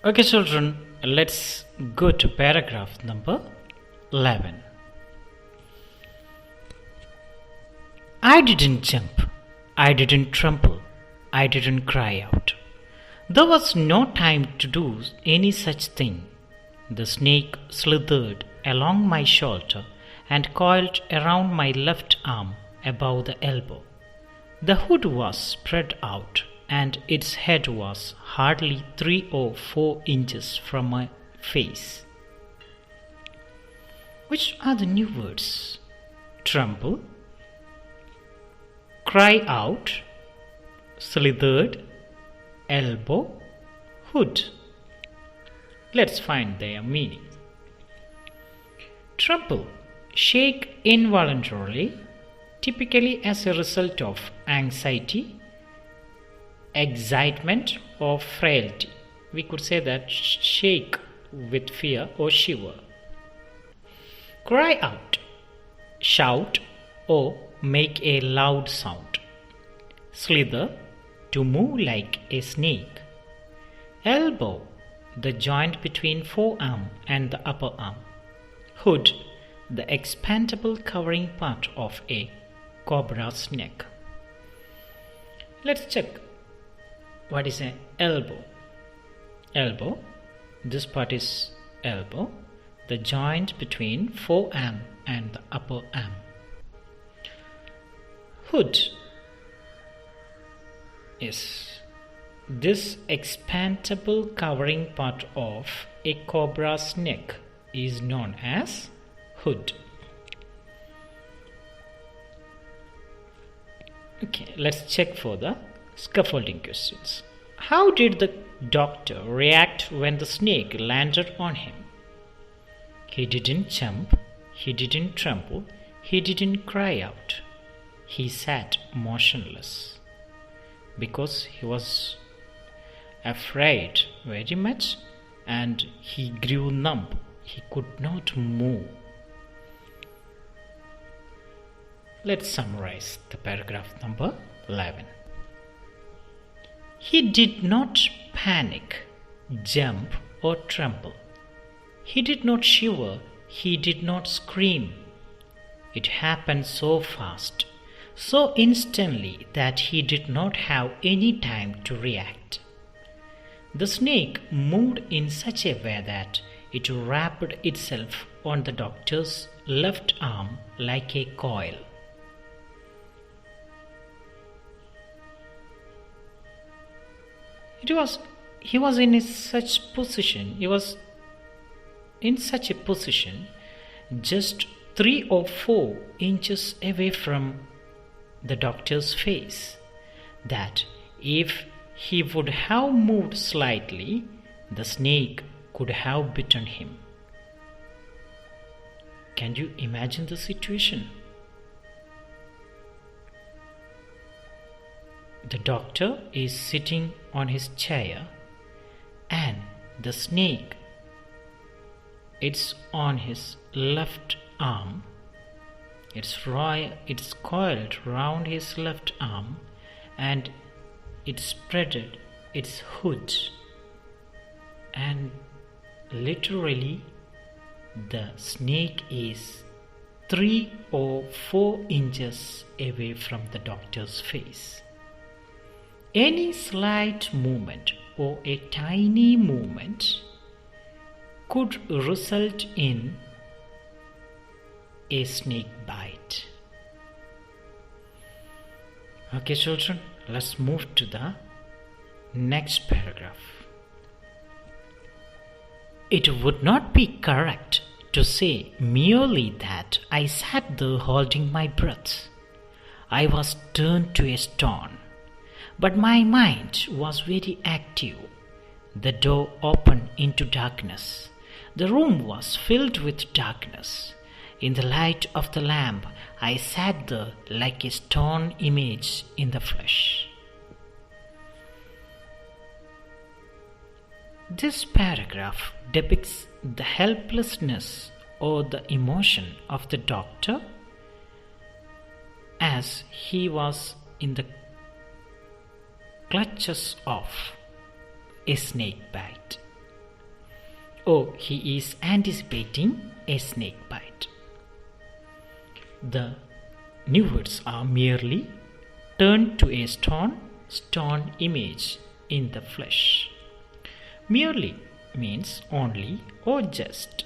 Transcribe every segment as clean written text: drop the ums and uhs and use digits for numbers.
Okay, children, let's go to paragraph number 11. I didn't jump, I didn't tremble, I didn't cry out. There was no time to do any such thing. The snake slithered along my shoulder and coiled around my left arm above the elbow. The hood was spread out, and its head was hardly 3 or 4 inches from my face. Which are the new words? Tremble, cry out, slithered, elbow, hood. Let's find their meaning. Tremble, shake involuntarily, typically as a result of anxiety, excitement, or frailty. We could say that shake with fear or shiver. Cry out, shout, or make a loud sound. Slither, to move like a snake. Elbow, the joint between forearm and the upper arm. Hood, the expandable covering part of a cobra's neck. Let's check what is an elbow. Elbow, this part is elbow, the joint between forearm and the upper arm. Hood is this expandable covering part of a cobra's neck is known as hood. Okay, let's check for the scaffolding questions. How did the doctor react when the snake landed on him? He didn't jump, he didn't tremble, he didn't cry out. He sat motionless because he was afraid very much and he grew numb. He could not move. Let's summarize the paragraph number 11. He did not panic, jump, or tremble. He did not shiver. He did not scream. It happened so fast, so instantly that he did not have any time to react. The snake moved in such a way that it wrapped itself on the doctor's left arm like a coil. He was in such a position just 3 or 4 inches away from the doctor's face, that if he would have moved slightly, the snake could have bitten him. Can you imagine the situation? The doctor is sitting on his chair and the snake, it's on his left arm. It's coiled round his left arm and it spreaded its hood, and literally the snake is 3 or 4 inches away from the doctor's face. Any slight movement or a tiny movement could result in a snake bite. Okay, children, let's move to the next paragraph. It would not be correct to say merely that I sat there holding my breath. I was turned to a stone. But my mind was very active. The door opened into darkness. The room was filled with darkness. In the light of the lamp, I sat there like a stone image in the flesh. This paragraph depicts the helplessness or the emotion of the doctor as he was in the clutches of a snake bite. or he is anticipating a snake bite. The new words are merely turned to a stone image in the flesh. Merely means only or just.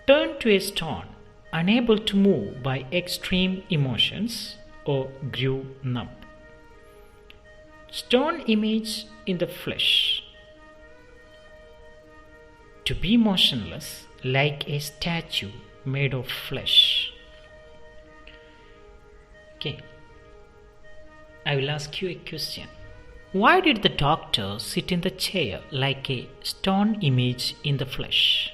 Turned to a stone, unable to move by extreme emotions, or grew numb. Stone image in the flesh. To be motionless like a statue made of flesh. Okay. I will ask you a question. Why did the doctor sit in the chair like a stone image in the flesh?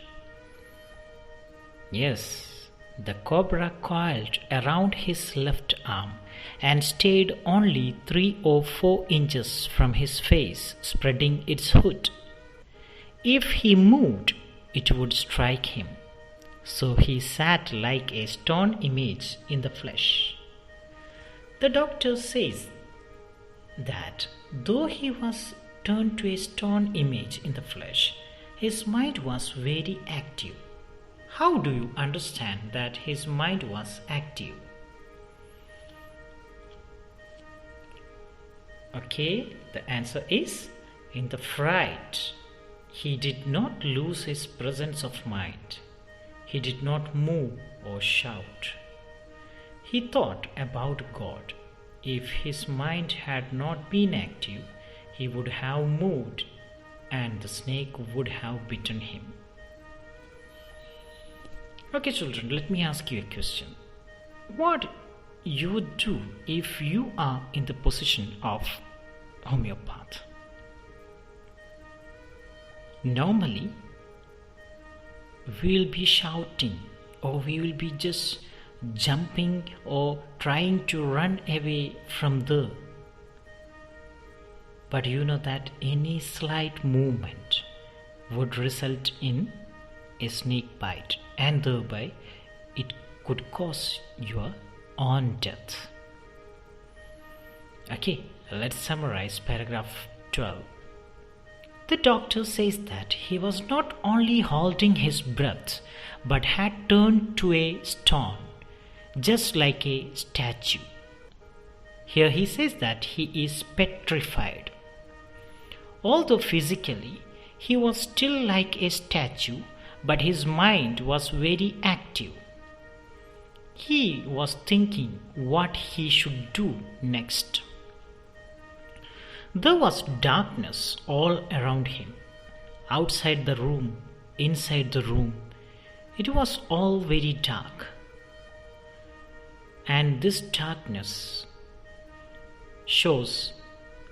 Yes, the cobra coiled around his left arm and stayed only 3 or 4 inches from his face, spreading its hood. If he moved, it would strike him. So he sat like a stone image in the flesh. The doctor says that though he was turned to a stone image in the flesh, his mind was very active. How do you understand that his mind was active? Okay, the answer is in the fright. He did not lose his presence of mind. He did not move or shout. He thought about God. If his mind had not been active, he would have moved and the snake would have bitten him. Okay, children, let me ask you a question. What you would do if you are in the position of homeopath? Normally, we will be shouting, or we will be just jumping or trying to run away from there. But you know that any slight movement would result in a snake bite, and thereby it could cause your own death. Okay, let's summarize paragraph 12. The doctor says that he was not only holding his breath, but had turned to a stone, just like a statue. Here he says that he is petrified. Although physically he was still like a statue, but his mind was very active. He was thinking what he should do next. There was darkness all around him, outside the room, inside the room. It was all very dark. And this darkness shows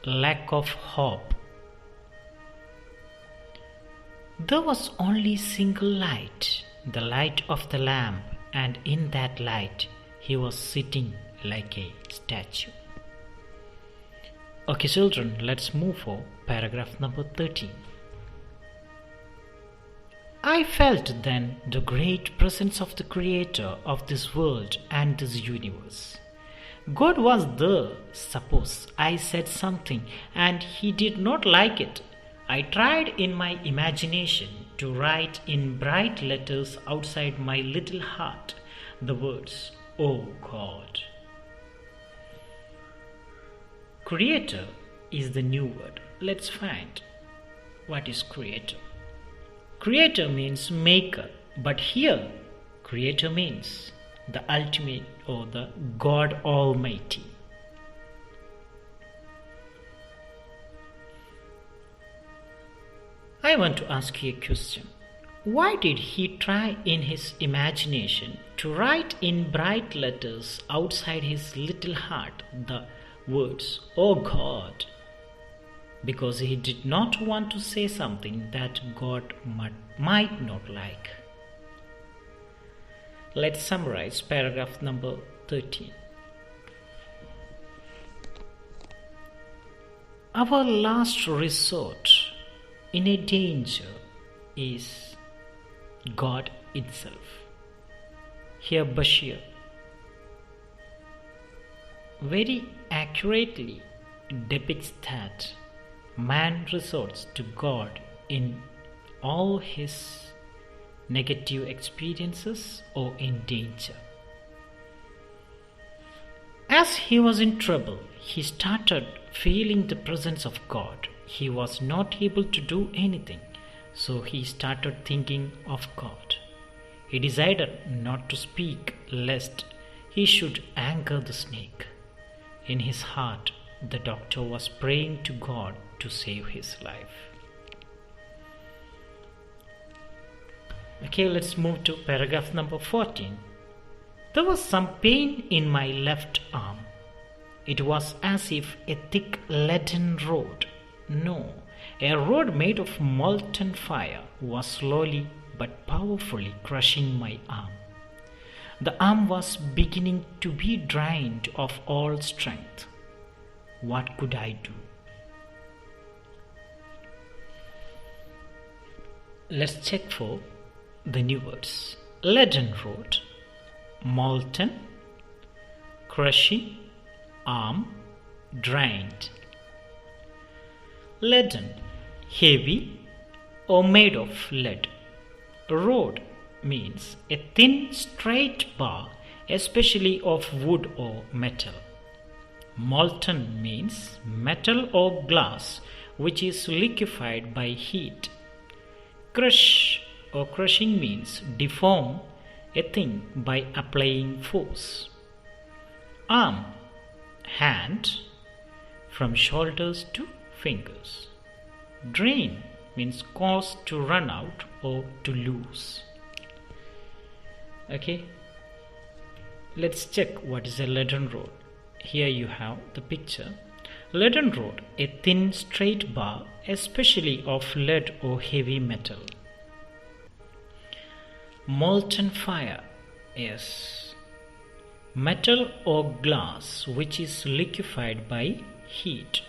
lack of hope. There was only single light, the light of the lamp, and in that light he was sitting like a statue. Okay, children, let's move for paragraph number 13. I felt then the great presence of the Creator of this world and this universe. God was there. Suppose I said something and he did not like it. I tried in my imagination to write in bright letters outside my little heart the words, "Oh God." Creator is the new word. Let's find what is creator. Creator means maker, but here creator means the ultimate or the God Almighty. I want to ask you a question. Why did he try in his imagination to write in bright letters outside his little heart the words, "Oh God"? Because he did not want to say something that God might not like. Let's summarize paragraph number 13. Our last resort in a danger is God itself. Here Bashir very accurately depicts that man resorts to God in all his negative experiences or in danger. As he was in trouble, he started feeling the presence of God. He was not able to do anything, so he started thinking of God. He decided not to speak lest he should anger the snake. In his heart, the doctor was praying to God to save his life. Okay, let's move to paragraph number 14. There was some pain in my left arm. It was as if a thick leaden rod, no, a rod made of molten fire, was slowly but powerfully crushing my arm. The arm was beginning to be drained of all strength. What could I do? Let's check for the new words. Leaden rod, molten, crushing, arm, drained. Leaden, heavy or made of lead. Rod means a thin straight bar, especially of wood or metal. Molten means metal or glass which is liquefied by heat. Crush or crushing means deform a thing by applying force. Arm, hand, from shoulders to fingers. Drain means cause to run out or to lose. Okay, let's check what is a leaden rod. Here you have the picture. Leaden rod, a thin straight bar, especially of lead or heavy metal. Molten fire is metal or glass which is liquefied by heat.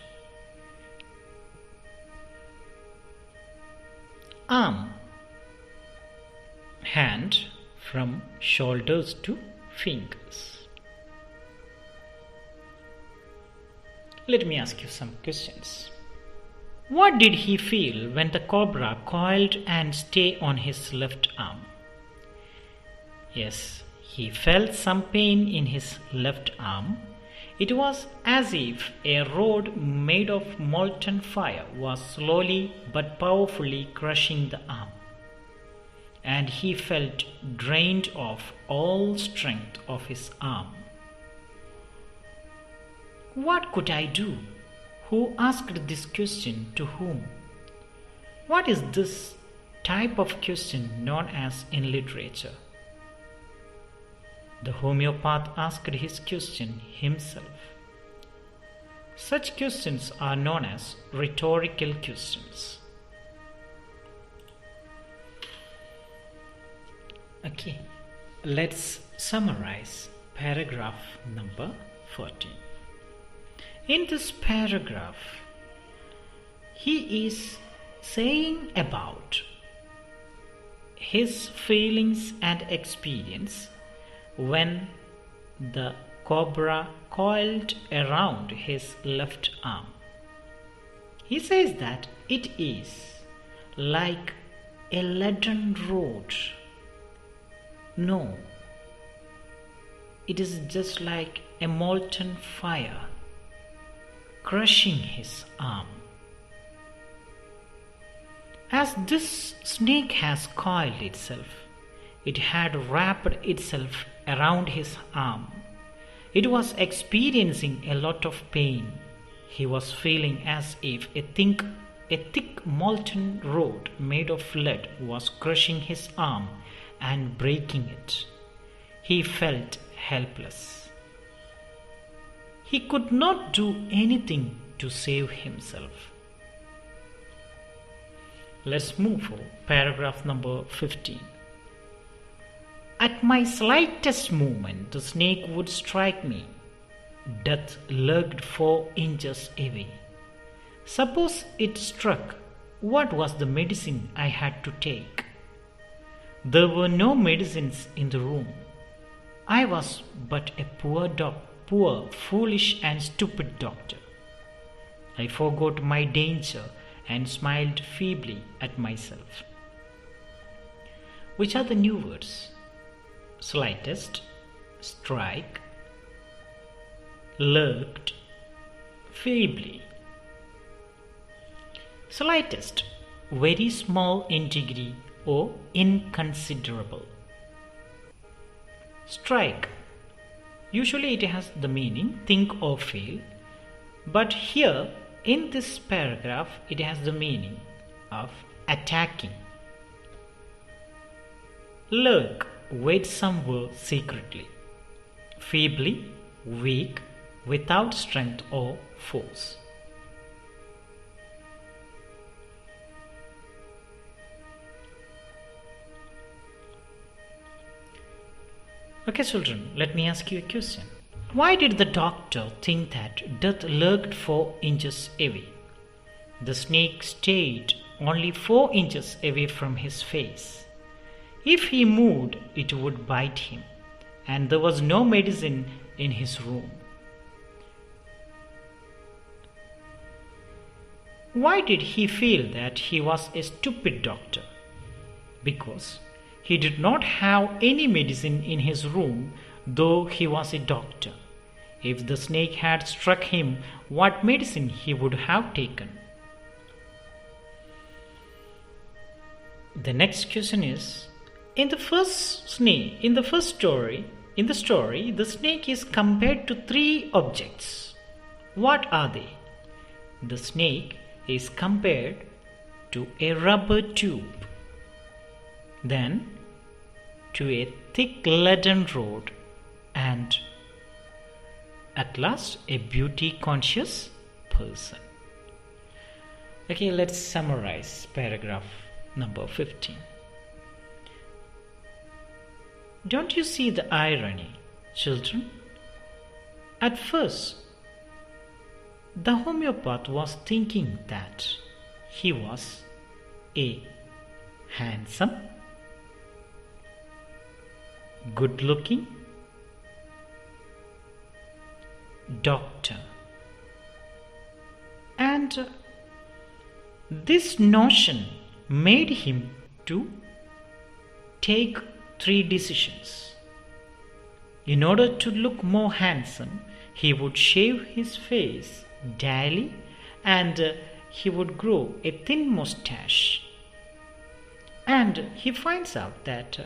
Arm, hand, from shoulders to fingers. Let me ask you some questions. What did he feel when the cobra coiled and stayed on his left arm? Yes, he felt some pain in his left arm. It was as if a rod made of molten fire was slowly but powerfully crushing the arm, and he felt drained of all strength of his arm. What could I do? Who asked this question to whom? What is this type of question known as in literature? The homeopath asked his question himself. Such questions are known as rhetorical questions. Okay, let's summarize paragraph number 14. In this paragraph, he is saying about his feelings and experience when the cobra coiled around his left arm. He says that it is like a leaden rod. No, it is just like a molten fire crushing his arm. As this snake has coiled itself, it had wrapped itself around his arm. It was experiencing a lot of pain. He was feeling as if a thick molten rod made of lead was crushing his arm and breaking it. He felt helpless. He could not do anything to save himself. Let's move for paragraph number 15. At my slightest movement, the snake would strike me. Death lurked 4 inches away. Suppose it struck, what was the medicine I had to take? There were no medicines in the room. I was but a poor, foolish and stupid doctor. I forgot my danger and smiled feebly at myself. Which are the new words? Slightest, strike, lurked, feebly. Slightest, very small in degree or inconsiderable. Strike, usually it has the meaning think or feel, but here in this paragraph it has the meaning of attacking. Lurk, wait somewhere secretly. Feebly, weak, without strength or force. Okay, children, let me ask you a question. Why did the doctor think that death lurked 4 inches away? The snake stayed only 4 inches away from his face. If he moved, it would bite him, and there was no medicine in his room. Why did he feel that he was a stupid doctor? Because he did not have any medicine in his room, though he was a doctor. If the snake had struck him, what medicine he would have taken? The next question is, in the story, the snake is compared to 3 objects. What are they? The snake is compared to a rubber tube, then to a thick leaden rod, and at last a beauty-conscious person. Okay, let's summarize paragraph number 15. Don't you see the irony, children? At first, the homeopath was thinking that he was a handsome, good-looking doctor, and this notion made him to take 3 decisions. In order to look more handsome, he would shave his face daily and he would grow a thin mustache. And he finds out that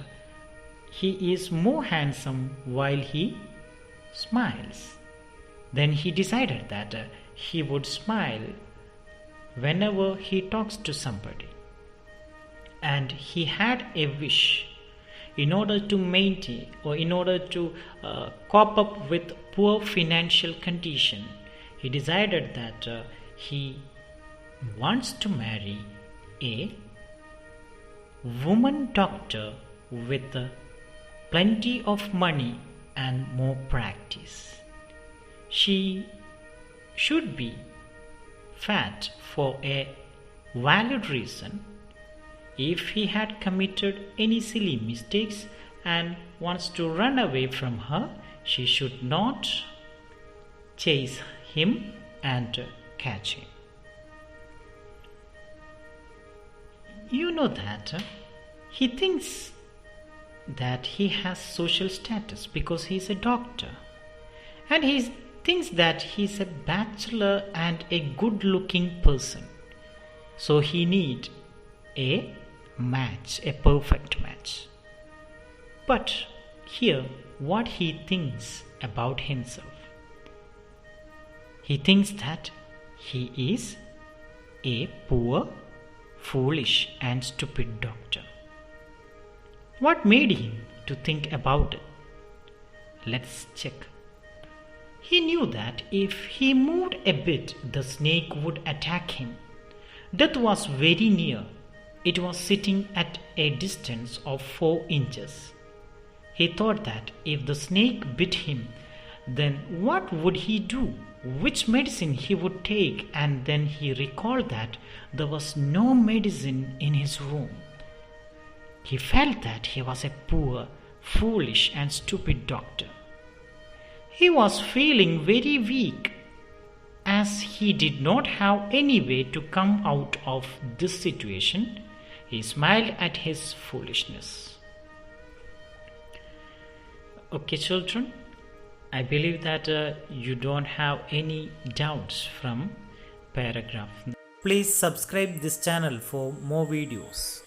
he is more handsome while he smiles. Then he decided that he would smile whenever he talks to somebody. And he had a wish. In order to maintain or in order to cope up with poor financial condition, he decided that he wants to marry a woman doctor with plenty of money and more practice. She should be fat for a valid reason. If he had committed any silly mistakes and wants to run away from her, she should not chase him and catch him. You know that he thinks that he has social status because he is a doctor, and he thinks that he is a bachelor and a good-looking person. So he needs a match, a perfect match. But here, what he thinks about himself, he thinks that he is a poor, foolish and stupid doctor. What made him to think about it? Let's check. He knew that if he moved a bit, the snake would attack him. Death was very near. It was sitting at a distance of 4 inches. He thought that if the snake bit him, then what would he do? Which medicine he would take? And then he recalled that there was no medicine in his room. He felt that he was a poor, foolish and stupid doctor. He was feeling very weak, as he did not have any way to come out of this situation. He smiled at his foolishness. Okay, children, I believe that you don't have any doubts from paragraph. Please subscribe this channel for more videos.